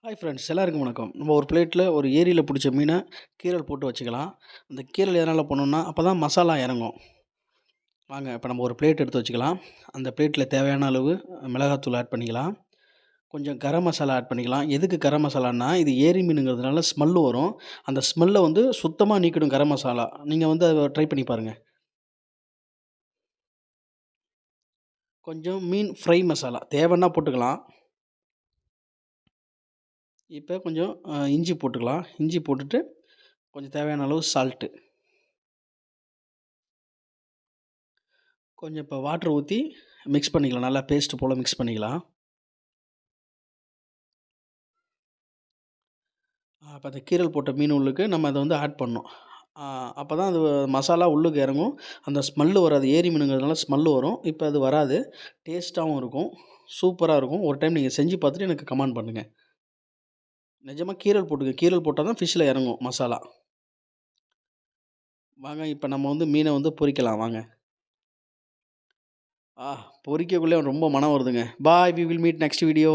Hi friends எல்லாருக்கும் வணக்கம். நம்ம ஒரு பிளேட்டில் ஒரு ஏரியில பிடிச்ச மீனை கீரல் போட்டு வச்சுக்கலாம். அந்த கீரல் எதனால் பண்ணணும்னா அப்போ தான் மசாலா இறங்கும். வாங்க இப்போ நம்ம ஒரு பிளேட் எடுத்து வச்சுக்கலாம். அந்த பிளேட்டில் தேவையான அளவு மிளகாத்தூள் ஆட் பண்ணிக்கலாம். கொஞ்சம் கரம் மசாலா ஆட் பண்ணிக்கலாம். எதுக்கு கரம் மசாலான்னா இது ஏரி மீனுங்கிறதுனால ஸ்மெல்லு வரும். அந்த ஸ்மெல்லை வந்து சுத்தமாக நீக்கிடும் கரம் மசாலா. நீங்கள் வந்து அதை ட்ரை பண்ணி பாருங்கள். கொஞ்சம் மீன் ஃப்ரை மசாலா தேவைன்னா போட்டுக்கலாம். இப்போ கொஞ்சம் இஞ்சி போட்டுக்கலாம். இஞ்சி போட்டுட்டு கொஞ்சம் தேவையான அளவு சால்ட்டு. கொஞ்சம் இப்போ வாட்டர் ஊற்றி மிக்ஸ் பண்ணிக்கலாம். நல்லா பேஸ்ட்டு போல் மிக்ஸ் பண்ணிக்கலாம். அப்போ அந்த கீரல் போட்ட மீன் உள்ளுக்கு நம்ம அதை வந்து ஆட் பண்ணணும். அப்போ தான் அது மசாலா உள்ளுக்கு இறங்கும். அந்த ஸ்மெல்லு வராது. ஏரி மீனுங்கிறதுனால ஸ்மெல்லு வரும். இப்போ அது வராது. டேஸ்ட்டாகவும் இருக்கும். சூப்பராக இருக்கும். ஒரு டைம் நீங்கள் செஞ்சு பார்த்துட்டு எனக்கு கமெண்ட் பண்ணுங்கள். நிஜமா கீரல் போட்டுங்க. கீரல் போட்டால் தான் ஃபிஷ்ஷில் இறங்கும் மசாலா. வாங்க இப்போ நம்ம வந்து மீனை வந்து பொரிக்கலாம் வாங்க. பொரிக்கக்குள்ளே ரொம்ப மனம் வருதுங்க. Bye, we will meet next video.